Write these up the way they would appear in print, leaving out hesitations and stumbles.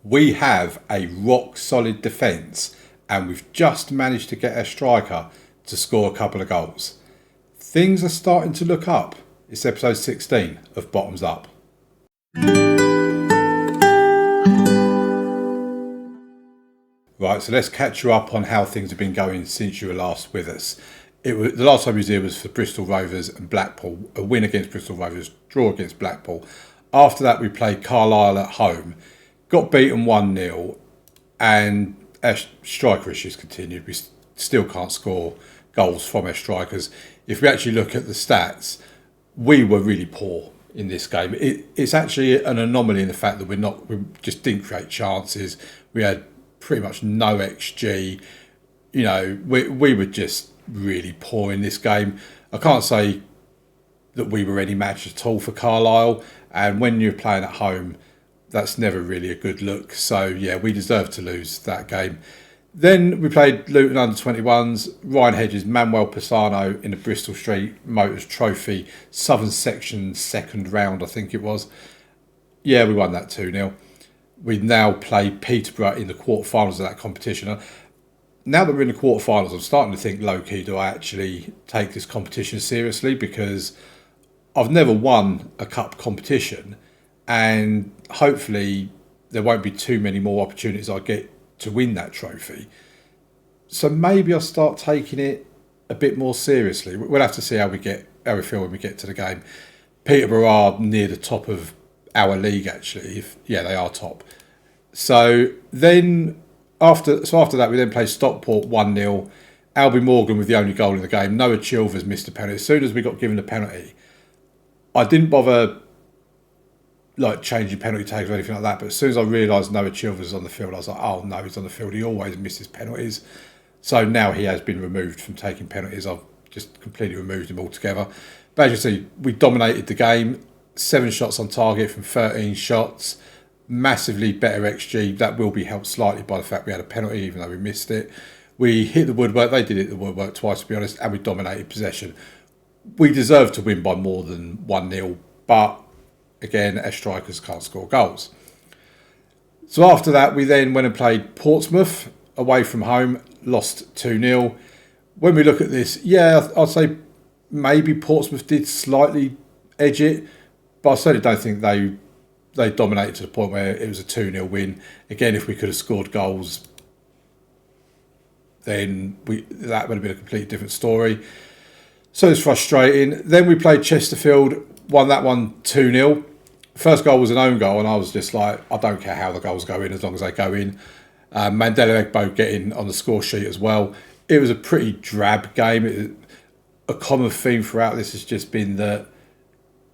We have a rock solid defence and we've just managed to get our striker to score a couple of goals. Things are starting to look up. It's episode 16 of Bottoms Up. Right, so let's catch you up on how things have been going since you were last with us. The last time you was here was for Bristol Rovers and Blackpool, a win against Bristol Rovers, draw against Blackpool. After that we played Carlisle at home, got beaten 1-0 and our striker issues continued. We still can't score goals from our strikers. If we actually look at the stats, we were really poor in this game. It's actually an anomaly in the fact that we just didn't create chances. We had pretty much no XG. You know, we were just really poor in this game. I can't say that we were any match at all for Carlisle, and when you're playing at home, that's never really a good look. So yeah, we deserved to lose that game. Then we played Luton under-21s, Ryan Hedges, Manuel Pisano in the Bristol Street Motors Trophy, Southern Section second round, I think it was. Yeah, we won that 2-0. We now play Peterborough in the quarterfinals of that competition. Now that we're in the quarterfinals, I'm starting to think, low-key, do I actually take this competition seriously? Because I've never won a cup competition, and hopefully there won't be too many more opportunities I get to win that trophy. So maybe I'll start taking it a bit more seriously. We'll have to see how we feel when we get to the game. Peterborough are near the top of our league, actually. They are top. So then after that, we then play Stockport 1-0. Albie Morgan with the only goal in the game. Noah Chilvers missed a penalty. As soon as we got given the penalty, I didn't bother changing penalty tags or anything like that, but as soon as I realised Noah Chilvers was on the field, I was like, oh no, he's on the field. He always misses penalties. So now he has been removed from taking penalties. I've just completely removed him altogether. But as you see, we dominated the game. 7 shots on target from 13 shots. Massively better XG. That will be helped slightly by the fact we had a penalty, even though we missed it. We hit the woodwork. They did hit the woodwork twice, to be honest, and we dominated possession. We deserved to win by more than 1-0, but again, our strikers can't score goals. So after that, we then went and played Portsmouth away from home, lost 2-0. When we look at this, yeah, I'd say maybe Portsmouth did slightly edge it, but I certainly don't think they dominated to the point where it was a 2-0 win. Again, if we could have scored goals, then that would have been a completely different story. So it's frustrating. Then we played Chesterfield, won that one 2-0. First goal was an own goal, and I was just like, I don't care how the goals go in as long as they go in. Mandela Egbo getting on the score sheet as well. It was a pretty drab game. A common theme throughout this has just been that,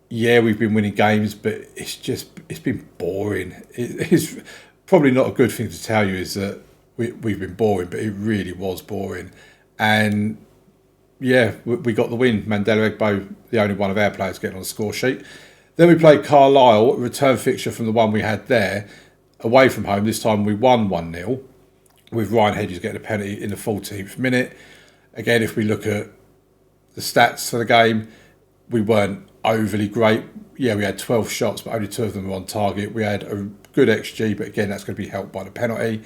yeah, we've been winning games, but it's been boring. It's probably not a good thing to tell you is that we've been boring, but it really was boring. And yeah, we got the win. Mandela Egbo, the only one of our players getting on the score sheet. Then we played Carlisle, a return fixture from the one we had there, away from home. This time we won 1-0, with Ryan Hedges getting a penalty in the 14th minute. Again, if we look at the stats for the game, we weren't overly great. Yeah, we had 12 shots, but only 2 of them were on target. We had a good XG, but again, that's going to be helped by the penalty.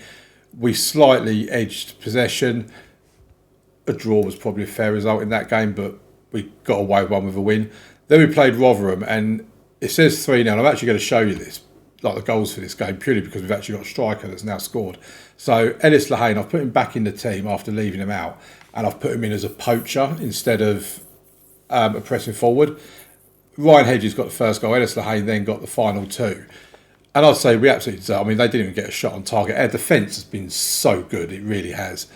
We slightly edged possession. A draw was probably a fair result in that game, but we got away with a win. Then we played Rotherham, and it says 3-0. I'm actually going to show you this, like the goals for this game, purely because we've actually got a striker that's now scored. So Ellis Lehane, I've put him back in the team after leaving him out, and I've put him in as a poacher instead of a pressing forward. Ryan Hedges got the first goal. Ellis Lehane then got the final 2. And I'd say we absolutely deserve. I mean, they didn't even get a shot on target. Our defence has been so good. It really has.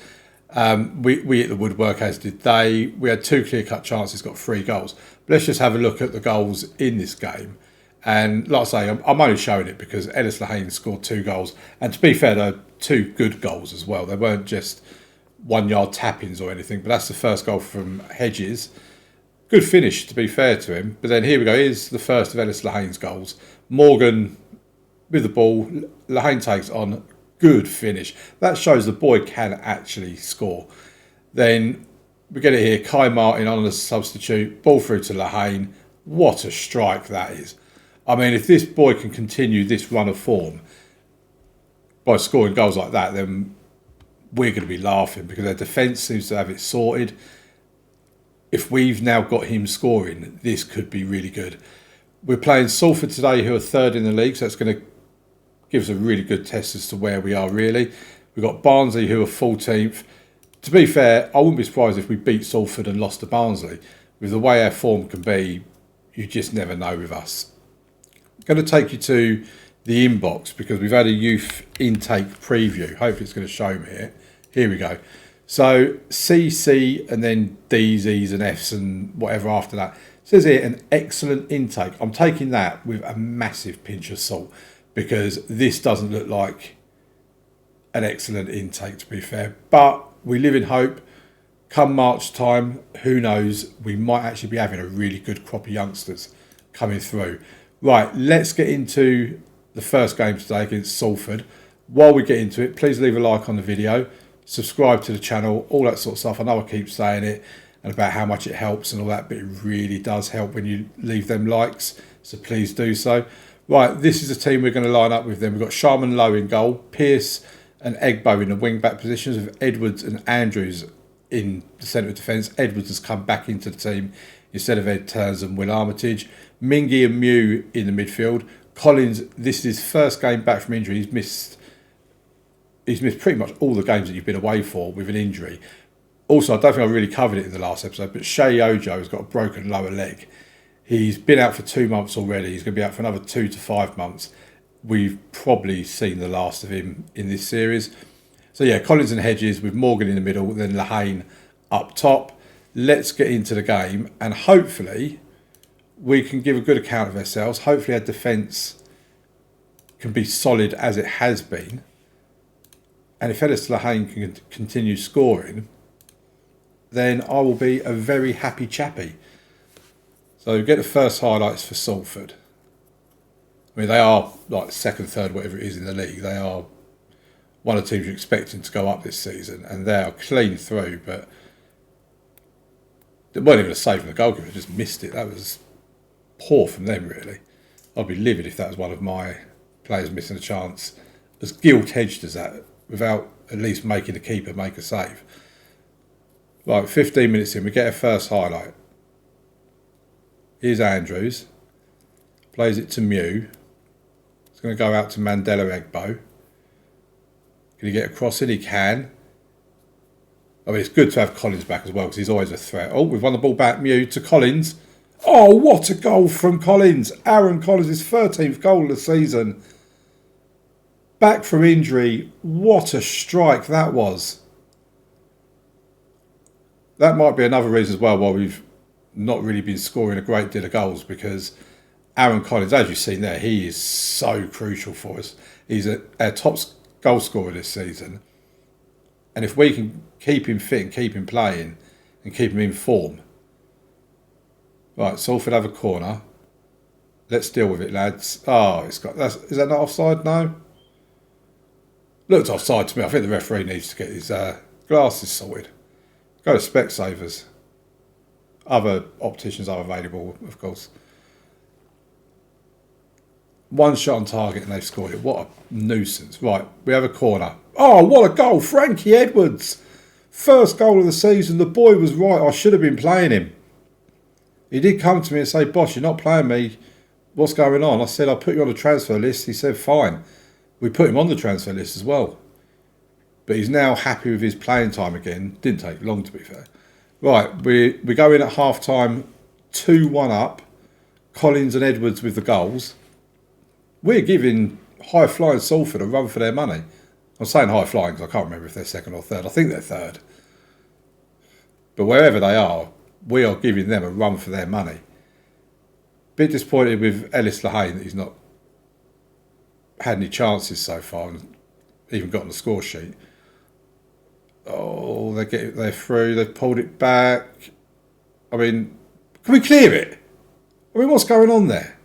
We hit the woodwork, as did they. We had 2 clear-cut chances, got 3 goals. But let's just have a look at the goals in this game. And like I say, I'm only showing it because Ellis Lehane scored 2 goals. And to be fair, they're 2 good goals as well. They weren't just 1-yard tap-ins or anything. But that's the first goal from Hedges. Good finish, to be fair to him. But then here we go. Here's the first of Ellis Lehane's goals. Morgan with the ball. Lehane takes on. Good finish. That shows the boy can actually score. Then we get it here. Kai Martin on as a substitute. Ball through to Lehane. What a strike that is. I mean, if this boy can continue this run of form, by scoring goals like that, then we're going to be laughing because their defence seems to have it sorted. If we've now got him scoring, this could be really good. We're playing Salford today, who are third in the league, so that's going to give us a really good test as to where we are really. We've got Barnsley, who are 14th. To be fair, I wouldn't be surprised if we beat Salford and lost to Barnsley. With the way our form can be, you just never know with us. I'm going to take you to the inbox because we've had a youth intake preview. Hopefully it's going to show me it. Here we go. So C, C, and then D's, E's and F's and whatever after that. It says here, an excellent intake. I'm taking that with a massive pinch of salt because this doesn't look like an excellent intake, to be fair. But we live in hope. Come March time, who knows, we might actually be having a really good crop of youngsters coming through. Right, let's get into the first game today against Salford. While we get into it, please leave a like on the video, subscribe to the channel, all that sort of stuff. I know I keep saying it and about how much it helps and all that, but it really does help when you leave them likes, so please do so. Right, this is the team we're going to line up with them. We've got Sharman Lowe in goal, Pearce and Egbo in the wing-back positions with Edwards and Andrews in the centre of defence. Edwards has come back into the team instead of Ed Turns and Will Armitage. Mingy and Mew in the midfield. Collins, this is his first game back from injury. He's missed pretty much all the games that you've been away for with an injury. Also, I don't think I really covered it in the last episode, but Shea Ojo has got a broken lower leg. He's been out for 2 months already. He's going to be out for another 2 to 5 months. We've probably seen the last of him in this series. So yeah, Collins and Hedges with Morgan in the middle, then Lehane up top. Let's get into the game and hopefully we can give a good account of ourselves. Hopefully our defence can be solid as it has been. And if Ellis Lehane can continue scoring, then I will be a very happy chappy. So get the first highlights for Salford. I mean, they are like second, third, whatever it is in the league. They are one of the teams you're expecting to go up this season, and they are clean through, but they weren't even a save from the goalkeeper, they just missed it. That was poor from them, really. I'd be livid if that was one of my players missing a chance, as gilt-edged as that, without at least making the keeper make a save. Right, 15 minutes in, we get our first highlight. Here's Andrews. Plays it to Mew. It's going to go out to Mandela Egbo. Can he get across it? He can. I mean, it's good to have Collins back as well because he's always a threat. Oh, we've won the ball back. Mew to Collins. Oh, what a goal from Collins. Aaron Collins' 13th goal of the season. Back from injury. What a strike that was. That might be another reason as well why we've not really been scoring a great deal of goals, because Aaron Collins, as you've seen there, he is so crucial for us. He's our top goal scorer this season. And if we can keep him fit and keep him playing and keep him in form. Right, Salford have a corner. Let's deal with it, lads. Oh, is that not offside? No? Looked offside to me. I think the referee needs to get his glasses sorted. Go to Specsavers. Other opticians are available, of course. One shot on target and they've scored it. What a nuisance. Right, we have a corner. Oh, what a goal. Frankie Edwards. First goal of the season. The boy was right. I should have been playing him. He did come to me and say, "Boss, you're not playing me. What's going on?" I said, "I'll put you on the transfer list." He said, "Fine." We put him on the transfer list as well. But he's now happy with his playing time again. Didn't take long, to be fair. Right, we go in at half-time, 2-1 up. Collins and Edwards with the goals. We're giving high-flying Salford a run for their money. I'm saying high-flying because I can't remember if they're second or third. I think they're third. But wherever they are, we are giving them a run for their money. Bit disappointed with Ellis Lehane that he's not had any chances so far and even got on the score sheet. Oh, they're through. They've pulled it back. I mean, can we clear it? I mean, what's going on there?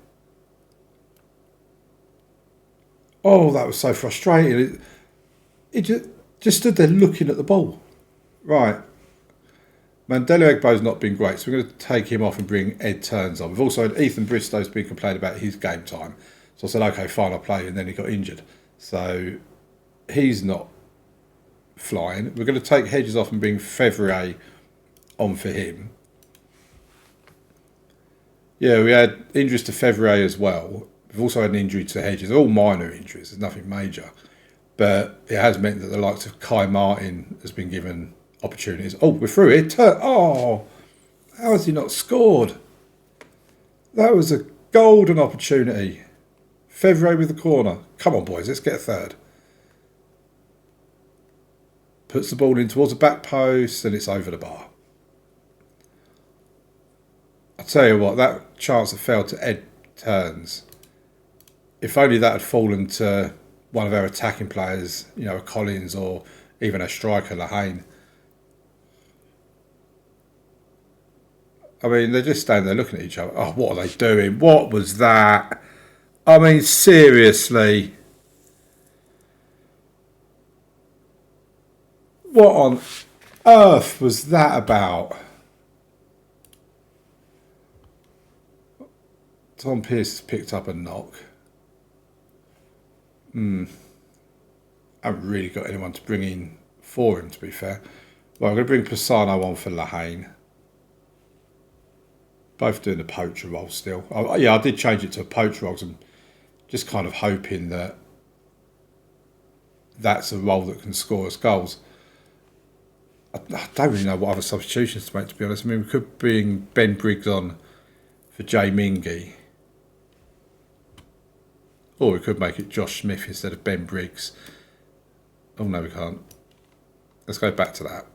Oh, that was so frustrating. It just stood there looking at the ball. Right. Mandela Egbo's not been great, so we're going to take him off and bring Ed Turns on. We've also had Ethan Bristow's been complaining about his game time. So I said, okay, fine, I'll play. And then he got injured. So He's not flying. We're going to take Hedges off and bring Fevrier on for him. Yeah, we had injuries to Fevrier as well. We've also had an injury to Hedges. They're all minor injuries. There's nothing major. But it has meant that the likes of Kai Martin has been given opportunities. Oh, we're through it. Oh, how has he not scored? That was a golden opportunity. Fevrier with the corner. Come on, boys. Let's get a third. Puts the ball in towards the back post and it's over the bar. I tell you what, that chance that fell to Ed Turns, if only that had fallen to one of our attacking players, you know, a Collins or even a striker, Lahane. I mean, they're just standing there looking at each other. Oh, what are they doing? What was that? I mean, seriously. What on earth was that about? Tom Pearce has picked up a knock. I haven't really got anyone to bring in for him, to be fair. Well, I'm going to bring Pisano on for Lahane. Both doing the poacher role still. I did change it to a poacher role. I'm just kind of hoping that that's a role that can score us goals. I don't really know what other substitutions to make, to be honest. I mean, we could bring Ben Briggs on for Jay Mingy. Or we could make it Josh Smith instead of Ben Briggs. Oh, no, we can't. Let's go back to that.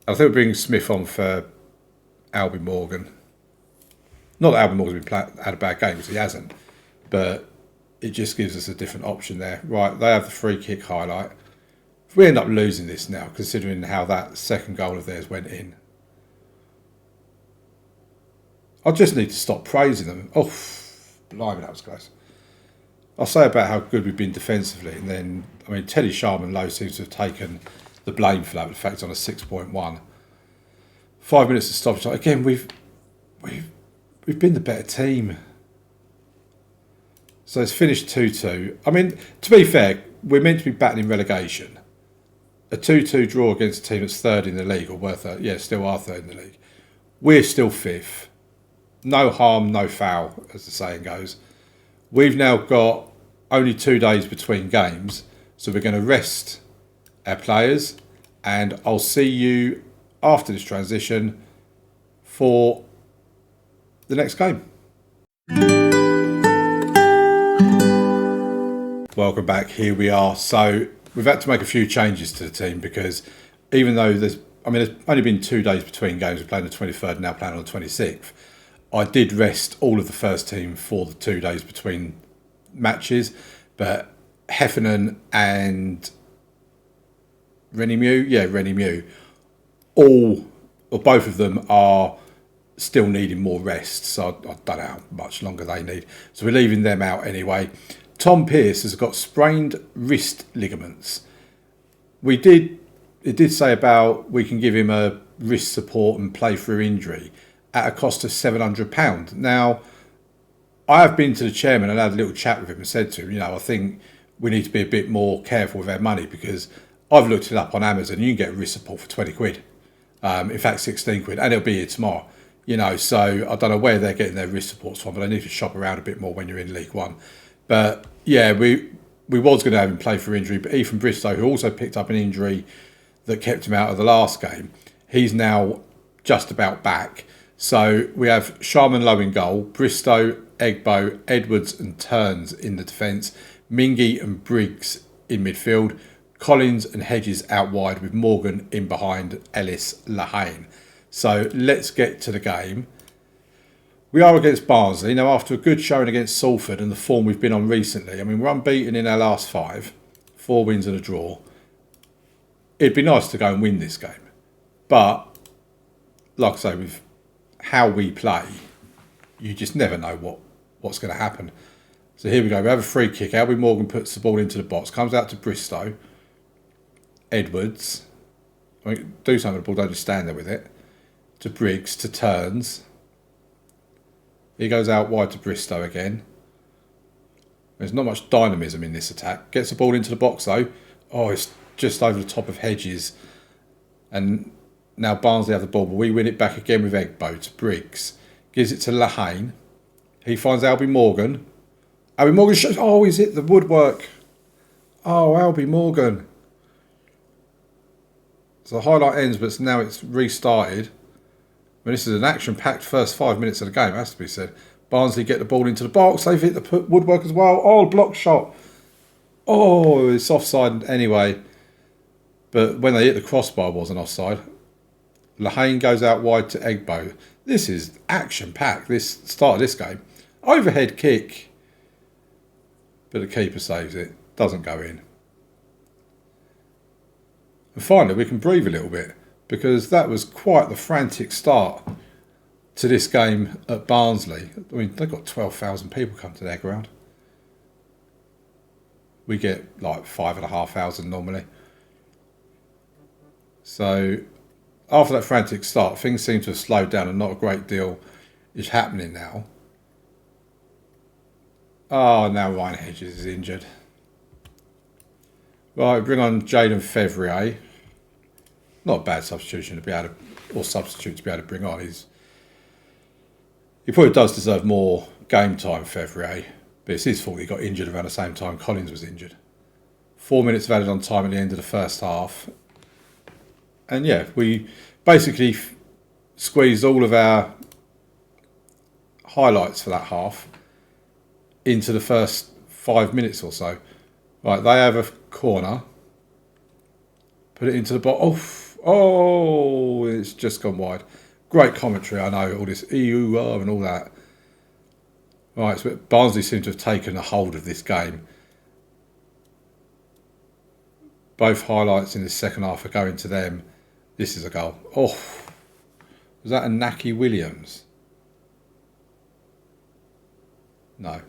I think we'll bring Smith on for Albie Morgan. Not that Albie Morgan's had a bad game, because he hasn't. But it just gives us a different option there. Right, they have the free kick highlight. If we end up losing this now, considering how that second goal of theirs went in, I just need to stop praising them. Oh, blimey, that was close. I'll say about how good we've been defensively, and then, I mean, Teddy Sharman Lowe seems to have taken the blame for that, with the fact it's on a 6.1. 5 minutes to stop. Again, we've been the better team. So it's finished 2-2. I mean, to be fair, we're meant to be battling relegation. A 2-2 draw against a team that's third in the league, or worth it, yeah, still are third in the league. We're still fifth. No harm, no foul, as the saying goes. We've now got only 2 days between games, so we're going to rest our players, and I'll see you after this transition for the next game. Welcome back. Here we are. So we've had to make a few changes to the team, because even though there's only been 2 days between games, we're playing the 23rd and now playing on the 26th. I did rest all of the first team for the 2 days between matches, but Heffernan and Rennie Mew, both of them are still needing more rest, so I don't know how much longer they need. So we're leaving them out anyway. Tom Pearce has got sprained wrist ligaments. It did say about we can give him a wrist support and play through injury at a cost of £700. Now, I have been to the chairman and had a little chat with him and said to him, I think we need to be a bit more careful with our money, because I've looked it up on Amazon. You can get a wrist support for 20 quid. In fact, 16 quid, and it'll be here tomorrow. So I don't know where they're getting their wrist supports from, but they need to shop around a bit more when you're in League One. But yeah, we was going to have him play for injury, but Ethan Bristow, who also picked up an injury that kept him out of the last game, he's just about back. So we have Sharman Lowe in goal, Bristow, Egbo, Edwards and Turns in the defence, Mingy and Briggs in midfield, Collins and Hedges out wide, with Morgan in behind Ellis, Lahane. So let's get to the game. We are against Barnsley. Now, after a good showing against Salford and the form we've been on recently, we're unbeaten in our last 5, 4 wins and a draw. It'd be nice to go and win this game. But, like I say, with how we play, you just never know what's going to happen. So here we go. We have a free kick. Albie Morgan puts the ball into the box. Comes out to Bristow. Edwards. Do something with the ball. Don't just stand there with it. To Briggs. To Turns. He goes out wide to Bristow again. There's not much dynamism in this attack. Gets the ball into the box though. Oh, it's just over the top of Hedges. And now Barnsley have the ball, but we win it back again with Egbo to Briggs. Gives it to Lehane. He finds Albie Morgan. Albie Morgan shows. Oh, he's hit the woodwork. Oh, Albie Morgan. So the highlight ends, but now it's restarted. I mean, this is an action-packed first 5 minutes of the game, has to be said. Barnsley get the ball into the box. They've hit the woodwork as well. Oh, block shot. Oh, it's offside anyway. But when they hit the crossbar, it wasn't offside. Lehane goes out wide to Egbo. This is action-packed, this start of this game. Overhead kick. But the keeper saves it. Doesn't go in. And finally, we can breathe a little bit, because that was quite the frantic start to this game at Barnsley. I mean, they've got 12,000 people come to their ground. We get like 5,500 normally. So after that frantic start, things seem to have slowed down and not a great deal is happening now. Oh, now Ryan Hedges is injured. Right, bring on Jaden Fevrier. Not a bad substitution to be able to, or substitute to be able to bring on. He probably does deserve more game time, Fevrier, but it's his fault he got injured around the same time Collins was injured. 4 minutes of added on time at the end of the first half. And yeah, we basically squeezed all of our highlights for that half into the first 5 minutes or so. Right, they have a corner. Put it into the box. Oh, it's just gone wide. Great commentary, I know, all this EUR and all that. Right, so Barnsley seem to have taken a hold of this game. Both highlights in the second half are going to them. This is a goal. Oh, was that a Naki Williams? No.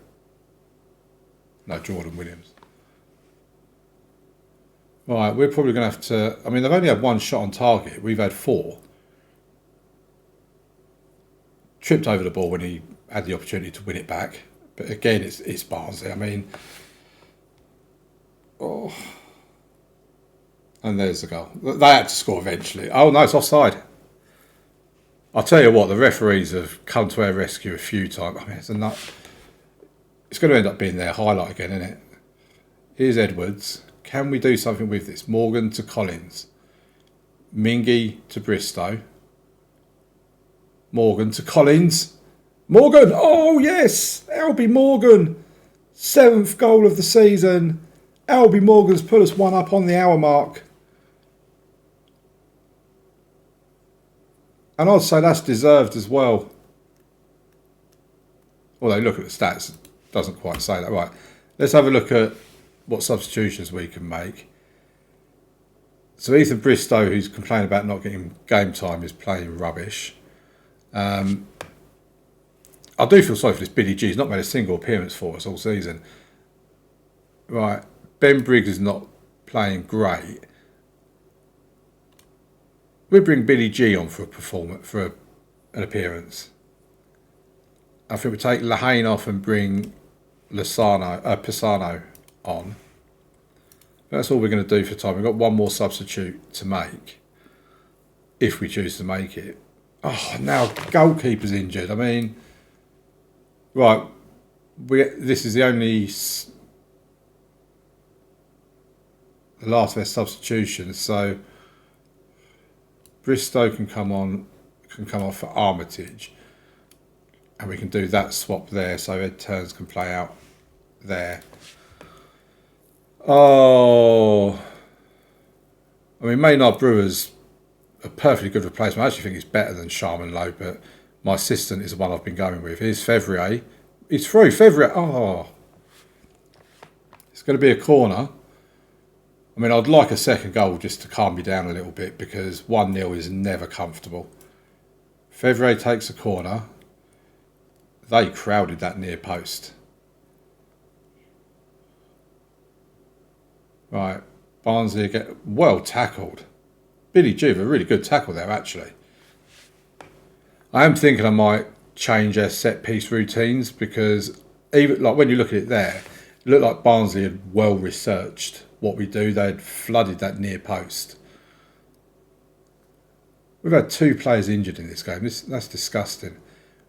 No, Jordan Williams. Right, we're probably going to have to... I mean, they've only had one shot on target. We've had 4. Tripped over the ball when he had the opportunity to win it back. But again, it's Barnsley. I mean... Oh... And there's the goal. They had to score eventually. Oh, no, it's offside. I'll tell you what, the referees have come to our rescue a few times. I mean, it's going to end up being their highlight again, isn't it? Here's Edwards. Can we do something with this? Morgan to Collins. Mingy to Bristow. Morgan to Collins. Morgan! Oh, yes! Albie Morgan! 7th goal of the season. Albie Morgan's put us one up on the hour mark. And I'd say that's deserved as well. Although look at the stats, it doesn't quite say that. Right, let's have a look at what substitutions we can make. So Ethan Bristow, who's complaining about not getting game time, is playing rubbish. I do feel sorry for this Billy G. He's not made a single appearance for us all season. Right, Ben Briggs is not playing great. We bring Billy G on for a performance, for an appearance. I think we take Lehane off and bring Pisano on. That's all we're going to do for time. We've got one more substitute to make, if we choose to make it. Oh, now goalkeeper's injured. I mean, right, this is the only... the last of their substitutions, so Bristow can come off for Armitage, and we can do that swap there, so Ed Turns can play out there. Oh, I mean, Maynard Brewer's a perfectly good replacement. I actually think he's better than Sharman Lowe, but my assistant is the one I've been going with. Here's Fevrier. He's through. Fevrier. Oh, it's going to be a corner. I mean, I'd like a second goal just to calm me down a little bit, because 1-0 is never comfortable. Fevrier takes a corner. They crowded that near post. Right, Barnsley get well tackled. Billy Juve, a really good tackle there, actually. I am thinking I might change their set piece routines, because even like when you look at it there, It looked like Barnsley had well researched what we do. They had flooded that near post. We've had 2 players injured in this game. That's disgusting.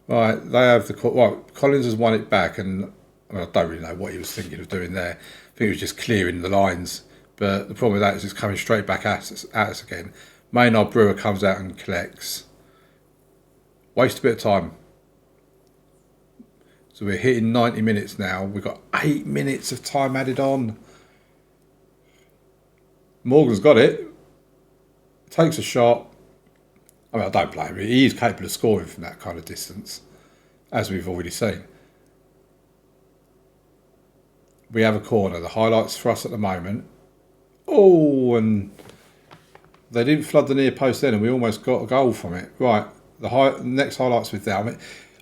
Right, they have the... Right, Collins has won it back, and I don't really know what he was thinking of doing there. I think he was just clearing the lines. But the problem with that is it's coming straight back at us again. Maynard Brewer comes out and collects. Waste a bit of time. So we're hitting 90 minutes now. We've got 8 minutes of time added on. Morgan's got it. Takes a shot. I mean, I don't blame him. He is capable of scoring from that kind of distance, as we've already seen. We have a corner. The highlights for us at the moment. Oh, and they didn't flood the near post then, and we almost got a goal from it. Right, the next highlights with that. I mean,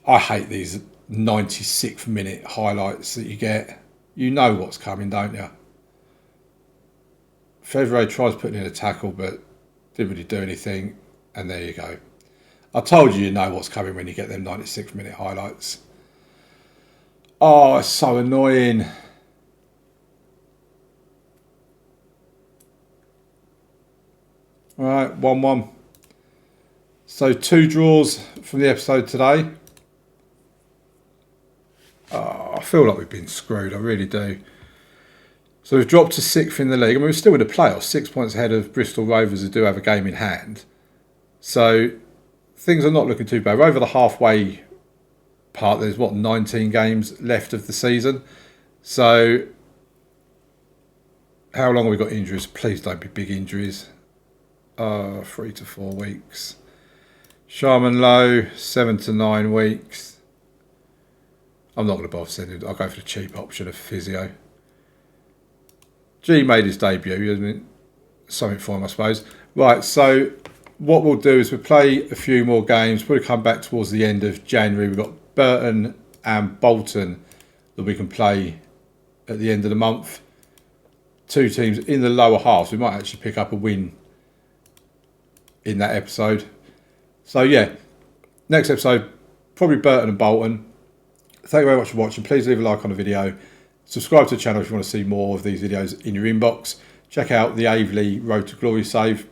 I hate these 96th minute highlights that you get. You know what's coming, don't you? Fevre tries putting in a tackle, but didn't really do anything. And there you go. I told you know what's coming when you get them 96th minute highlights. Oh, it's so annoying. All right, 1-1. So 2 draws from the episode today. Oh, I feel like we've been screwed. I really do. So we've dropped to 6th in the league. I mean, we're still in the playoffs, 6 points ahead of Bristol Rovers, who do have a game in hand. So things are not looking too bad. We're over the halfway part. There's 19 games left of the season. So how long have we got injuries? Please don't be big injuries. 3 to 4 weeks. Sharman Low, 7 to 9 weeks. I'm not going to bother sending. I'll go for the cheap option of physio. G made his debut, isn't it? Something for him, I suppose. Right, so what we'll do is we'll play a few more games. We'll come back towards the end of January. We've got Burton and Bolton that we can play at the end of the month. 2 teams in the lower half. So we might actually pick up a win in that episode. So yeah, next episode, probably Burton and Bolton. Thank you very much for watching. Please leave a like on the video. Subscribe to the channel if you want to see more of these videos in your inbox. Check out the Aveley Road to Glory save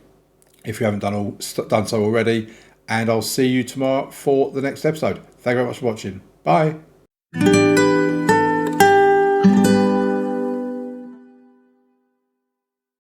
if you haven't done so already. And I'll see you tomorrow for the next episode. Thank you very much for watching. Bye.